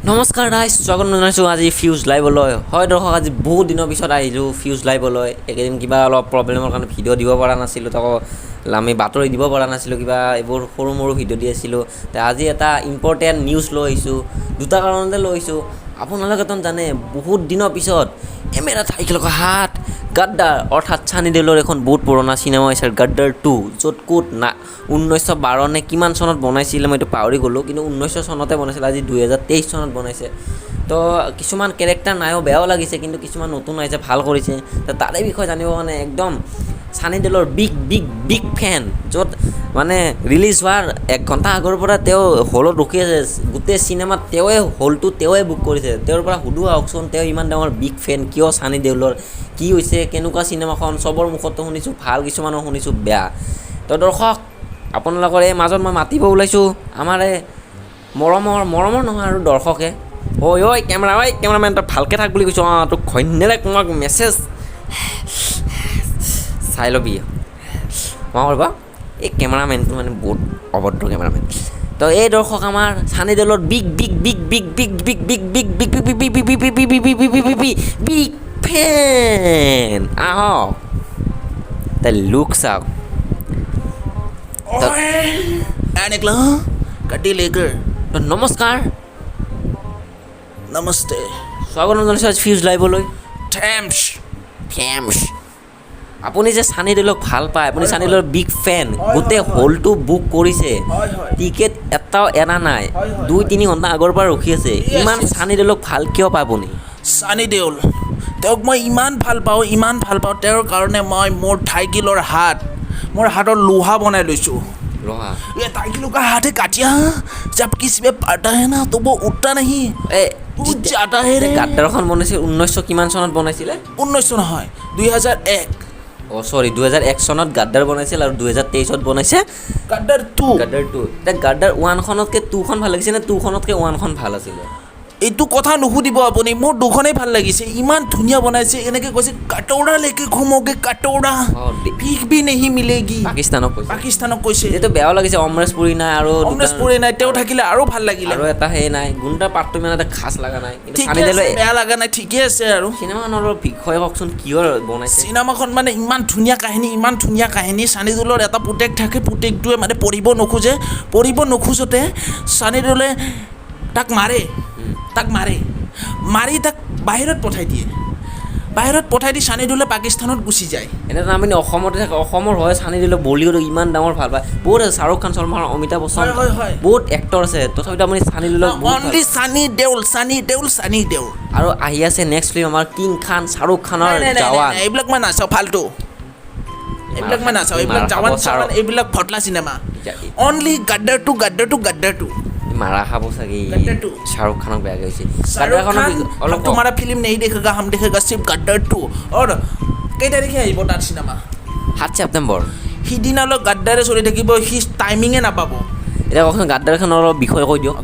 নমস্কাৰ গাইজ, স্বাগতম জনাইছোঁ আজি ফিউজ লাইভলৈ। হয় দৰ্শক, আজি বহুত দিনৰ পিছত আহিলোঁ ফিউজ লাইভলৈ। এইকেইদিন কিবা অলপ প্ৰব্লেমৰ কাৰণে ভিডিঅ' দিব পৰা নাছিলোঁ, তাকো আমি বাতৰি দিব পৰা নাছিলোঁ, কিবা এইবোৰ সৰু মৰু ভিডিঅ' দি আছিলোঁ। আজি এটা ইম্পৰ্টেণ্ট নিউজ লৈ আহিছোঁ, দুটা কাৰণতে লৈ আহিছোঁ। আপোনালোকেতো জানে বহুত দিনৰ পিছত মেৰা ঠাইক লগা হাত গাদ্দাৰ অৰ্থাৎ ছানী দেওলৰ এখন বহুত পুৰণা চিনেমা হৈছে গাদ্দাৰ 2, য'ত ক'ত না 1912 নে কিমান চনত বনাইছিলে মই এইটো পাহৰি গ'লোঁ, কিন্তু 1900 চনতে বনাইছিলে, আজি 2023 চনত বনাইছে। তো কিছুমান কেৰেক্টাৰ নাইও, বেয়াও লাগিছে, কিন্তু কিছুমান নতুন আহিছে, ভাল কৰিছে। তো তাৰে বিষয়ে জানিব মানে একদম ছানী দেওলৰ বিগ ফেন, য'ত মানে ৰিলিজ হোৱাৰ 1 ঘণ্টা আগৰ পৰা তেওঁ হলত ৰখি আছে। গোটেই চিনেমাত তেওঁৱে বুক কৰিছে। তেওঁৰ পৰা সুধো আহকচোন, তেওঁ ইমান ডাঙৰ বিগ ফেন কিয় ছানী দেওলৰ, কি হৈছে, কেনেকুৱা চিনেমাখন। চবৰ মুখতো শুনিছোঁ ভাল, কিছুমানৰ শুনিছোঁ বেয়া। তো দৰ্শক, আপোনালোকৰ এই মাজত মই মাতিব ওলাইছোঁ আমাৰ এই মৰমৰ নহয় আৰু দৰ্শকে। ঐ কেমেৰামেন, তই ভালকৈ থাক বুলি কৈছোঁ। তোক ঘন্যালে তোমাক মেছেজ চাই ল'বি। মই কৰিবা এই কেমেৰামেনটো মানে বহুত অভদ্ৰ কেমেৰামেন। তো এই দৰ্শক আমাৰ ছানী দেওলৰ বিগ ফেন, আহক তাই লুক চাওক। নমস্কাৰ, नमस्ते। স্বাগতম জনাইছোঁ আজি ফিউজ লাইভলৈ। थैंक्स। আপুনি যে ছানী দেওলক ভাল পায়, আপুনি ছানী দেওলৰ বিগ ফেন, গোটেই হলটো বুক কৰিছে, টিকেট এটাও এৰা নাই, 2-3 ঘণ্টা আগৰ পৰা ৰখি আছে। ইমান ছানী দেওলক ভাল কিয় পায় আপুনি? ছানী দেওল তেওঁক মই ইমান ভাল পাওঁ তেওঁৰ কাৰণে মই মোৰ ঠাইকিলৰ মোৰ হাতৰ লোহা বনাই লৈছোঁ। লোহা ये टाइकिलों का हाथ है काटिया, जब किसी पे पड़ता है ना तो वो उठता नहीं, उठ जाता है रे। গাদ্দাৰখন বনাইছিল 1900 কিমান চনত বনাইছিলে? 1900 নহয়, 2001। চৰি 2001 চনত গাদ্দাৰ বনাইছিল আৰু 2023ত বনাইছে গাদ্দাৰ 2। এতিয়া গাদ্দাৰ 1খনতকৈ 2খন ভাল লাগিছে নে 2খনতকৈ 1খন ভাল আছিলে? এইটো কথা নুসুধিব আপুনি, মোৰ দুখনেই ভাল লাগিছে, ইমান ধুনীয়া বনাইছে। এনেকৈ কৈছে কাটৌৰা লেকে ঘুমোগে কাটৌৰা, ভিক ভি নেহি মিলেগি। পাকিস্তানক কৈছে। এইটো বেয়াও লাগিছে, অমৰেশ পুৰী নাই আৰু তেওঁ থাকিলে আৰু ভাল লাগিলে। আৰু এটা সেই নাই, গুণ্ডাৰ পাৰ্টটো ইমান এটা খাছ লগা নাই, বেয়া লগা নাই, ঠিকে আছে। আৰু চিনেমাখনৰ বিষয়ে কওকচোন, কিয় বনাইছে? চিনেমাখন মানে ইমান ধুনীয়া কাহিনী। ছানী দেওলৰ এটা পুতেক থাকে, পুতেকটোৱে মানে পঢ়িব নোখোজোতে ছানী দেওলে তাক মাৰি তাক বাহিৰত পঠাই দি ছানী দেওলে পাকিস্তানত গুচি যায়। এনেতো আপুনি অসমতে থাকে, অসমৰ হয় ছানী দেওলক বলিউডক ইমান ডাঙৰ ভাল পায়, বহুত আছে, শ্বাহৰুখ খান, চলমান, অমিতাভ বচ্চন, বহুত এক্টৰ আছে, তথাপিতো আপুনি ছানী দেওলক অনলি ছানী দেওল। আৰু আহি আছে নেক্সট ফিল্ম আমাৰ কিং খান, শ্বাহৰুখ খানৰ জৱান। এইবিলাক মই নাচাওঁ, ফাল্টু এইবিলাক মই নাচাওঁ, এইবিলাক জৱান এইবিলাক ফটলা চিনেমা। অনলি গাদ্দাৰ টু মাৰা খাব চাগে শ্বাহৰুখ খানক বেয়াকৈ হৈছে। অলপ তোমাৰা ফিল্ম নেহি দেখেগা, হাম দেখেগা সিৰ্ফ গাদ্দাৰ 2। আৰু কেই তাৰিখে আহিব তাৰ চিনেমা? 7 ছেপ্টেম্বৰ। সিদিনালৈ গাদ্দাৰে চলি থাকিব, সি টাইমিঙে নাপাব। এতিয়া কওকচোন গাদ্দাৰখনৰ অলপ বিষয়ে কৈ দিয়ক।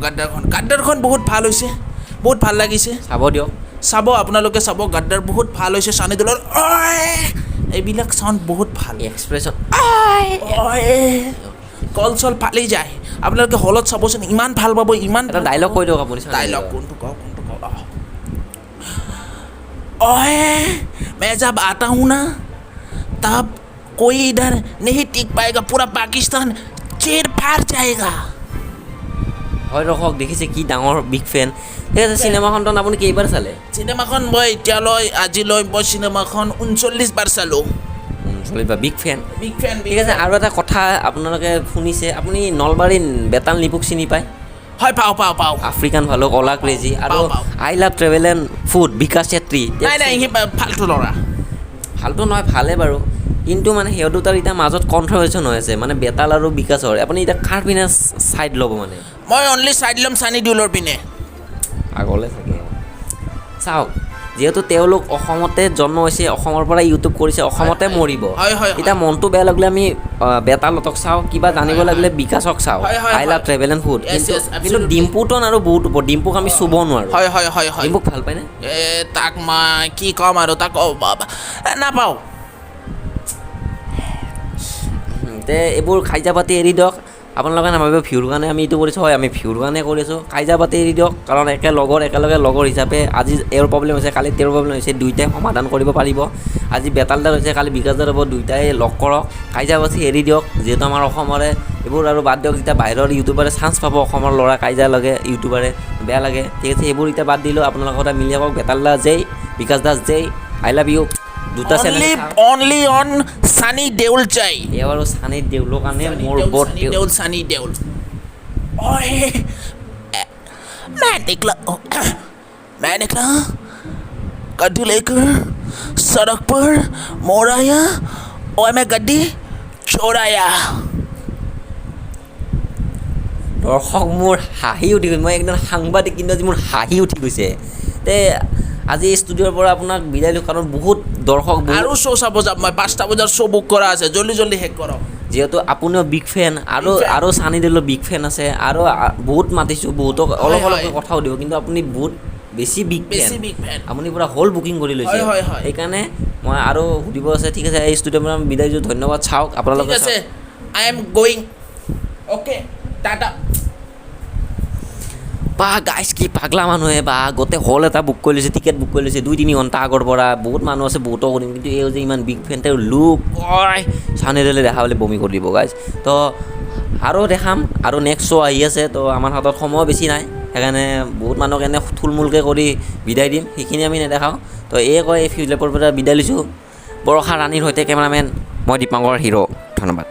গাদ্দাৰখন বহুত ভাল হৈছে, বহুত ভাল লাগিছে, চাব আপোনালোকে চাব। গাদ্দাৰ বহুত ভাল হৈছে। ছানী দেওলৰ এইবিলাক চাউণ্ড বহুত ভাল, এক্সপ্ৰেছন কল চল ফালি যায়। আপোনালোকে হলত চাবচোন, ইমান ভাল পাব। ইমান এটা ডাইলগ কৈ দিয়ক আপুনি। ডাইলগ কোনটো কওঁ? मैं जब आता हूँ ना तब कोई इधर नहीं टिक पाएगा, पूरा पाकिस्तान चीर फाड़ जाएगा। হয় দৰ্শক, দেখিছে কি ডাঙৰ বিগ ফেন। ঠিক আছে, চিনেমাখনটো আপুনি কেইবাৰ চালে? চিনেমাখন মই আজিলৈ চিনেমাখন 39 বাৰ চালোঁ। Big fan. ঠিক আছে, আৰু এটা কথা আপোনালোকে শুনিছে, আপুনি নলবাৰীৰ বেতাল নিপুক চিনি পায়? হয়, পাওঁ। আফ্ৰিকান ভালুক, অলা ক্ৰেজি আৰু I love travel and food, Bikash Chetri. নাই, সি ফাল্টু ল'ৰা। ফাল্টু নহয়, ভালে বাৰু, কিন্তু মানে সিহঁত দুটাৰ এতিয়া মাজত কণ্ট্ৰভাৰ্চন হৈ আছে, মানে বেতাল আৰু বিকাশৰ। আপুনি এতিয়া কাৰ পিনে ছাইড ল'ব? মানে মই অনলি ছাইড ল'ম ছানী দেওলৰ পিনে। আগলৈ থাকে চাওক, যিহেতু তেওঁলোক অসমতে জন্ম হৈছে, অসমৰ পৰা ইউটিউব কৰিছে, অসমতে মৰিব। এতিয়া মনটো বেয়া লাগিলে আমি বেতালতক চাওঁ, কিবা জানিব লাগিলে বিকাশক চাওঁ, আই লাভ ট্ৰেভেল এণ্ড ফুড। কিন্তু ডিম্পুটো আৰু বহুত ওপৰত, ডিম্পুক আমি চুব নোৱাৰোঁ। ডিম্পুক ভাল পায়নে? তাক মই কি ক'ম আৰু, তাক নাপাওঁ। এইবোৰ খাইজা পাতি এৰি দিয়ক, আপোনালোকে নাভাবিব ভিউৰ কাৰণে আমি এইটো কৰিছোঁ, হয় আমি ভিউৰ কাৰণে কৰিছোঁ। কাজিয়া পাতি এৰি দিয়ক, কাৰণ একেলগে লগৰ হিচাপে আজি এওঁৰ প্ৰব্লেম হৈছে, কালি তেওঁৰ প্ৰব্লেম হৈছে, দুয়োটাই সমাধান কৰিব পাৰিব। আজি বেতালদাৰ হৈছে, কালি বিকাশদাৰ হ'ব, দুয়োটাই লগ কৰক, কাজিয়া পাতি এৰি দিয়ক। যিহেতু আমাৰ অসমৰে এইবোৰ আৰু বাদ দিয়ক, যেতিয়া বাহিৰৰ ইউটিউবাৰে চান্স পাব অসমৰ ল'ৰা কাজিয়া লাগে ইউটিউবাৰে, বেয়া লাগে। ঠিক আছে, সেইবোৰ এতিয়া বাদ দিলোঁ, আপোনালোকৰ কথা মিলি যাওক। বেতালদা জয়, বিকাশ দাস জয়, আই লাভ ইউ। দুটা চেনেল অনলি অন সানি দেউল চাই। এওঁ আৰু সানি দেউলৰ কাৰণে মোৰ বৰ सानी देओल ओए मैं निकला गड्डी लेकर सड़क पर मोड़ आया और मैं गड्डी चोराया। দৰ্শক মোৰ হাঁহি উঠি গৈছে, মই একদম সাংবাদিক কিন্তু আজি মোৰ হাঁহি উঠি গৈছে। তে আজি ষ্টুডিঅ'ৰ পৰা আপোনাক বিদায় দিওঁ, কাৰণ বহুত দৰ্শক আৰু শ্ব' চাব যাম মই, 5টা বজাৰ শ্ব' বুক কৰা আছে, জল্দি শেষ কৰক। যিহেতু আপুনিও বিগ ফেন, আৰু সানি দেউলৰ বিগ ফেন আছে, আৰু বহুত মাতিছোঁ, বহুতক অলপ কথাও দিব, কিন্তু আপুনি বহুত বেছি বিগ ফেন, আপুনি পূৰা হ'ল বুকিং কৰি লৈছে। সেইকাৰণে মই আৰু সুধিব আছে। ঠিক আছে, এই ষ্টুডিঅ'ৰ পৰা বিদায় দিছোঁ, ধন্যবাদ। চাওক আপোনালোকে, ঠিক আছে, I am going, okay, Tata. বা গাইছ কি পাগলা মানুহে, বা গোটেই হল এটা বুক কৰি লৈছে, টিকেট বুক কৰি লৈছে 2-3 ঘণ্টা আগৰ পৰা। বহুত মানুহ আছে, বহুতো কৰিম, কিন্তু এই যে ইমান বিগ ফেন, তেওঁৰ লুক সানি দেউলে দেখা পালে বমি কৰি দিব গাইছ। তো আৰু দেখাম, আৰু নেক্সট শ্ব' আহি আছে, তো আমাৰ হাতত সময় বেছি নাই, সেইকাৰণে বহুত মানুহক এনে থুলমূলকৈ কৰি বিদায় দিম, সেইখিনি আমি নেদেখাওঁ। তো এই কয় এই ফিউজ লেপৰ পৰা বিদায় লৈছোঁ। বৰষা ৰাণীৰ সৈতে কেমেৰামেন মই দীপাংকৰ হিৰো, ধন্যবাদ।